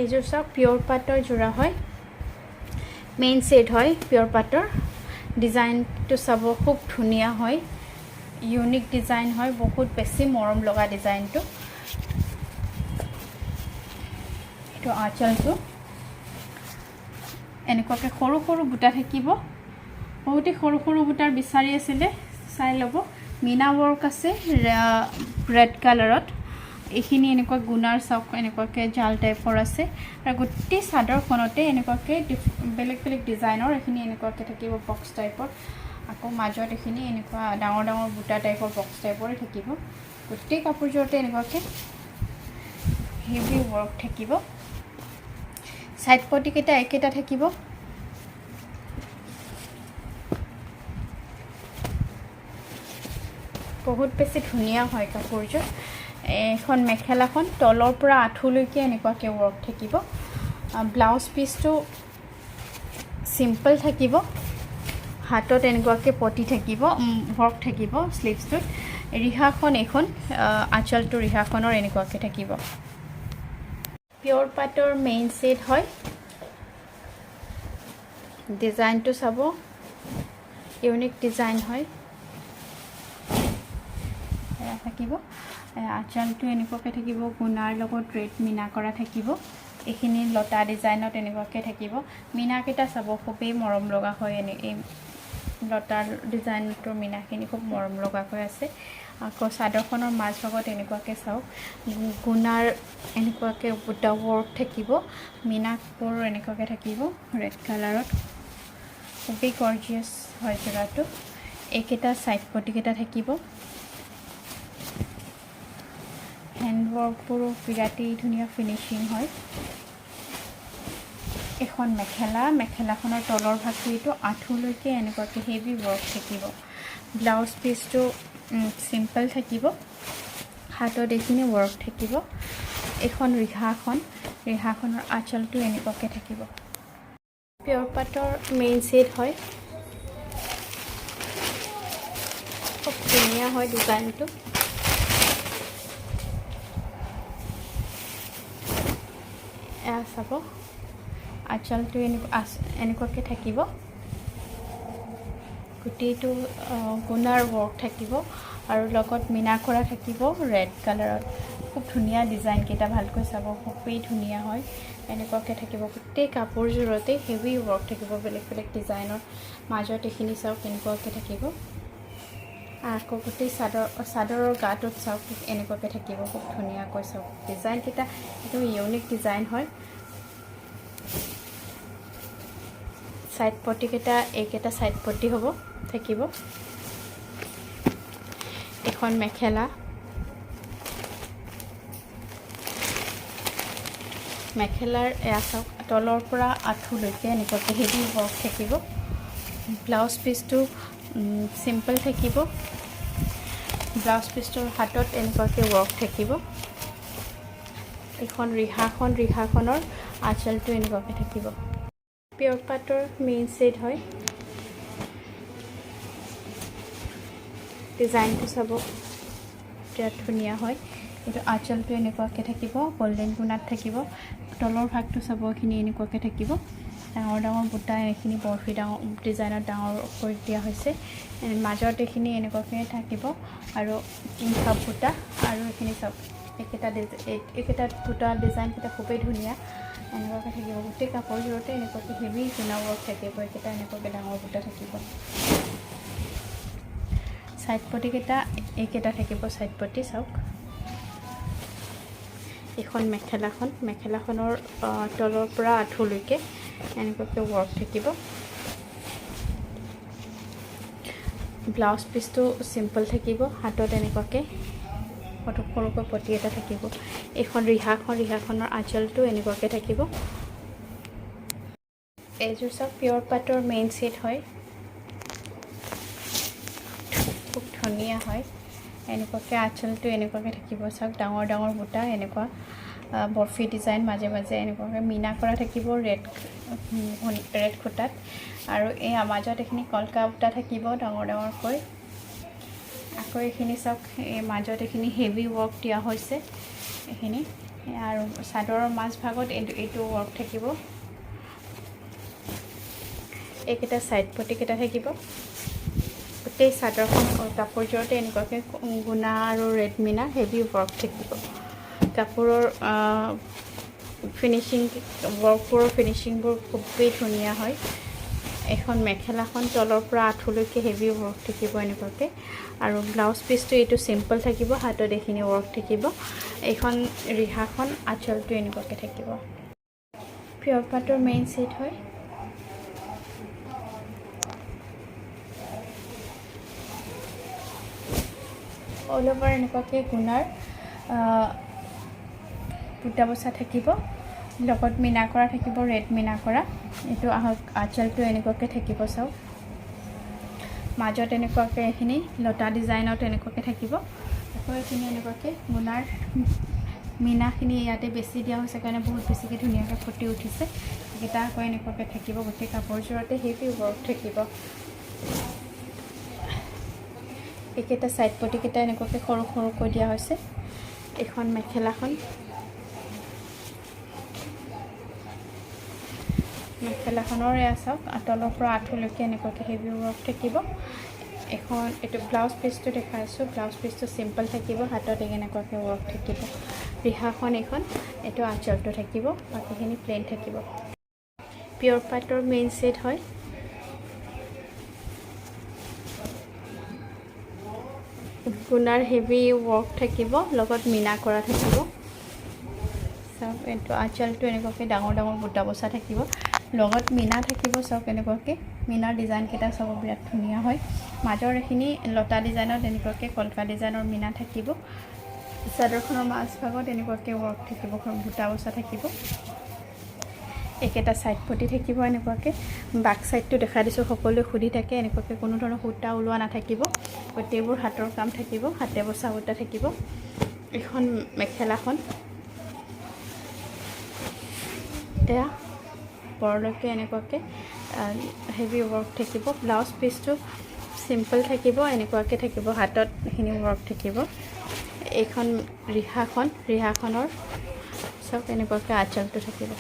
এইযোৰ চাওক পিয়ৰ পাটৰ যোৰা হয় মেইন সেট হয় পিয়ৰ পাটৰ ডিজাইনটো চাব খুব ধুনীয়া হয় ইউনিক ডিজাইন হয় বহুত বেছি মৰম লগা ডিজাইনটো এটো আঁচলটো এনেকুৱাকৈ সৰু সৰু বুটা থাকিব বহুতে সৰু সৰু বুটাৰ বিচাৰি আছিলে চাই ল'ব মিনা ৱৰ্ক আছে ৰেড কালাৰত এইখিনি এনেকুৱা গুনাৰ চাওক এনেকুৱাকৈ জাল টাইপৰ আছে আৰু গোটেই চাদৰখনতে এনেকুৱাকৈ বেলেগ বেলেগ ডিজাইনৰ এইখিনি এনেকুৱাকৈ থাকিব বক্স টাইপৰ আকৌ মাজত এইখিনি এনেকুৱা ডাঙৰ ডাঙৰ বুটা টাইপৰ বক্স টাইপৰে থাকিব গোটেই কাপোৰযোৰতে এনেকুৱাকৈ হেভি ৱৰ্ক থাকিব সাইড পটিকেইটা একেটা থাকিব বহুত বেছি ধুনীয়া হয় কাপোৰযোৰ এখন মেখেলাখন তলৰ পৰা আঁঠুলৈকে এনেকুৱাকৈ ৱৰ্ক থাকিব ব্লাউজ পিচটো সিম্পল থাকিব হাতত এনেকুৱাকৈ পটি থাকিব ৱৰ্ক থাকিব স্লিভছটোত ৰিহাখন এখন আঁচলটো ৰিহাখনৰ এনেকুৱাকৈ থাকিব পিয়ৰ পাটৰ মেইন সেট হয় ডিজাইনটো চাব ইউনিক ডিজাইন হয় থাকিব আঁচলটো এনেকুৱাকৈ থাকিব গুণাৰ লগত ৰেড মিনা কৰা থাকিব এইখিনি লতা ডিজাইনত এনেকুৱাকৈ থাকিব মিনাকেইটা চাব খুবেই মৰম লগা হয় এই লতাৰ ডিজাইনটোৰ মিনাখিনি খুব মৰম লগাকৈ আছে আকৌ চাদৰখনৰ মাজভাগত এনেকুৱাকৈ চাওক গুণাৰ এনেকুৱাকৈ বুটা ৱৰ্ক থাকিব মিনাবোৰ এনেকুৱাকৈ থাকিব ৰেড কালাৰত খুবেই গৰ্জিয়াছ হয় যোৰাটো এইকেইটা সাইড পটিকেইটা থাকিব হেণ্ডৱৰ্কবোৰো বিৰাটেই ধুনীয়া ফিনিচিং হয় এখন মেখেলাখনৰ তলৰ ভাগটো এইটো আঁঠুলৈকে এনেকুৱাকৈ হেভি ৱৰ্ক থাকিব ব্লাউজ পিচটো সিম্পল থাকিব হাতত এইখিনি ৱৰ্ক থাকিব এখন ৰিহাখনৰ আঁচলটো এনেকুৱাকৈ থাকিব পিয়ৰ পাটৰ মেইন সেট হয় খুব ধুনীয়া হয় ডিজাইনটো এয়া চাব আঁচলটো এনেকুৱাকৈ থাকিব গোটেইটো গুণাৰ ৱৰ্ক থাকিব আৰু লগত মিনা কৰা থাকিব ৰেড কালাৰত খুব ধুনীয়া ডিজাইনকেইটা ভালকৈ চাব খুবেই ধুনীয়া হয় এনেকুৱাকৈ থাকিব গোটেই কাপোৰযোৰতে হেভি ৱৰ্ক থাকিব বেলেগ বেলেগ ডিজাইনৰ মাজত এইখিনি চাওক এনেকুৱাকৈ থাকিব আকৌ গোটেই চাদৰৰ গাটোত চাওক এনেকুৱাকৈ থাকিব খুব ধুনীয়াকৈ চাওক ডিজাইনকেইটা একদম ইউনিক ডিজাইন হয় সাইড পটিকেইটা এইকেইটা সাইড পটি হ'ব থাকিব এখন মেখেলাৰ এয়া চাওক তলৰ পৰা আঁঠুলৈকে এনেকুৱাকৈ হেভি ৱৰ্ক থাকিব ব্লাউজ পিচটো সিম্পল থাকিব ব্লাউজ পিচটোৰ হাতত এনেকুৱাকৈ ৱৰ্ক থাকিব এখন ৰিহাখনৰ আঁচলটো এনেকুৱাকৈ থাকিব পিয়ৰ পাটৰ মেইন সেট হয় ডিজাইনটো চাব বিৰাট ধুনীয়া হয় এইটো আঁচলটো এনেকুৱাকৈ থাকিব গল্ডেন গুণাত থাকিব তলৰ ভাগটো চাব এইখিনি এনেকুৱাকৈ থাকিব ডাঙৰ ডাঙৰ বুটা এইখিনি বৰফি ডাঙৰ ডিজাইনত ডাঙৰ কৰি দিয়া হৈছে মাজত এইখিনি এনেকুৱাকৈ থাকিব আৰু তিনিটা বুটা আৰু এইখিনি চাওক এইকেইটা বুটা ডিজাইনকেইটা খুবেই ধুনীয়া এনেকুৱাকৈ থাকিব গোটেই কাপোৰযোৰতে এনেকুৱাকৈ হেভি গুণা ৱৰ্ক থাকিব এইকেইটা এনেকুৱাকৈ ডাঙৰ বুটা থাকিব সাইড পটিকেইটা এইকেইটা থাকিব সাইড পটি চাওক এখন মেখেলাখনৰ তলৰ পৰা আঁঠুলৈকে এনেকুৱাকৈ ৱৰ্ক থাকিব ব্লাউজ পিচটো সিম্পল থাকিব হাতত এনেকুৱাকৈ সৰুকৈ পটি এটা থাকিব এইখন ৰিহাখনৰ আঁচলটো এনেকুৱাকৈ থাকিব এইযোৰ চাওক পিয়ৰ পাটৰ মেইন সেট হয় খুব ধুনীয়া হয় এনেকুৱাকৈ আঁচলটো এনেকুৱাকৈ থাকিব চাওক ডাঙৰ ডাঙৰ বুটা এনেকুৱা বৰফি ডিজাইন মাজে মাজে এনেকুৱাকৈ মিনা কৰা থাকিব ৰেড খুটাত আৰু এই মাজত এইখিনি কলকা বুটা থাকিব ডাঙৰ ডাঙৰকৈ আকৌ এইখিনি চাওক এই মাজত এইখিনি হেভি ৱৰ্ক দিয়া হৈছে এইখিনি আৰু চাদৰৰ মাজ ভাগত এইটো ৱৰ্ক থাকিব এইকেইটা সাইড পটিকেইটা থাকিব গোটেই চাদৰখন কাপোৰযোৰতে এনেকুৱাকৈ গুণা আৰু ৰেড মিনা হেভি ৱৰ্ক থাকিব কাপোৰৰ ফিনিশিং ৱৰ্কবোৰৰ ফিনিশিংবোৰ খুবেই ধুনীয়া হয় এখন মেখেলাখন তলৰ পৰা আঁঠুলৈকে হেভি ৱৰ্ক থাকিব এনেকুৱাকৈ আৰু ব্লাউজ পিচটো এইটো সিম্পল থাকিব হাতত এইখিনি ৱৰ্ক থাকিব এইখন ৰিহাখন আঁচলটো এনেকুৱাকৈ থাকিব পিয়ৰ পাটৰ মেইন সেট হয় অল ওভাৰ এনেকুৱাকৈ গুণাৰ বুটা বচা থাকিব লগত মিনা কৰা থাকিব ৰেড মিনা কৰা এইটো আঁচলটো এনেকুৱাকৈ থাকিব চাওক মাজত এনেকুৱাকৈ এইখিনি লতা ডিজাইনত এনেকুৱাকৈ থাকিব আকৌ এইখিনি এনেকুৱাকৈ গুণাৰ মিনাখিনি ইয়াতে বেছি দিয়া হৈছে কাৰণে বহুত বেছিকৈ ধুনীয়াকৈ ফুটি উঠিছে এইকেইটা আকৌ এনেকুৱাকৈ থাকিব গোটেই কাপোৰযোৰতে হেভি ৱৰ্ক থাকিব এইকেইটা সাইড পটিকেইটা এনেকুৱাকৈ সৰু সৰুকৈ দিয়া হৈছে এখন মেখেলাখনৰ এয়া চাওক তলৰ পৰা আঁঠুলৈকে এনেকুৱাকৈ হেভি ৱৰ্ক থাকিব এখন এইটো ব্লাউজ পিচটো দেখাইছোঁ ব্লাউজ পিচটো সিম্পল থাকিব হাতত এনেকুৱাকৈ ৱৰ্ক থাকিব ৰিহাখন এইখন এইটো আঁচলটো থাকিব বাকীখিনি প্লেন থাকিব পিয়ৰ পাটৰ মেইন সেট হয় গুণাৰ হেভি ৱৰ্ক থাকিব লগত মিনা কৰা থাকিব চাওক এইটো আঁচলটো এনেকুৱাকৈ ডাঙৰ ডাঙৰ বুটা বচা থাকিব লগত মিনা থাকিব চাওক এনেকুৱাকৈ মিনাৰ ডিজাইনকেইটা চাব বিৰাট ধুনীয়া হয় মাজৰ এইখিনি লতা ডিজাইনত এনেকুৱাকৈ কলকা ডিজাইনৰ মিনা থাকিব চাদৰখনৰ মাজ ভাগত এনেকুৱাকৈ ৱৰ্ক থাকিব বুটা বচা থাকিব এইকেইটা সাইড পটি থাকিব এনেকুৱাকৈ বেক সাইডটো দেখাই দিছোঁ সকলোৱে সুধি থাকে এনেকুৱাকৈ কোনো ধৰণৰ সূতা ওলোৱা নাথাকিব গোটেইবোৰ হাতৰ কাম থাকিব হাতে বচা সূতা থাকিব এখন মেখেলাখন এয়া ওপৰলৈকে এনেকুৱাকৈ হেভি ৱৰ্ক থাকিব ব্লাউজ পিচটো সিম্পল থাকিব এনেকুৱাকৈ থাকিব হাতত এইখিনি ৱৰ্ক থাকিব এইখন ৰিহাখনৰ চাওক এনেকুৱাকৈ আঁচলটো থাকিব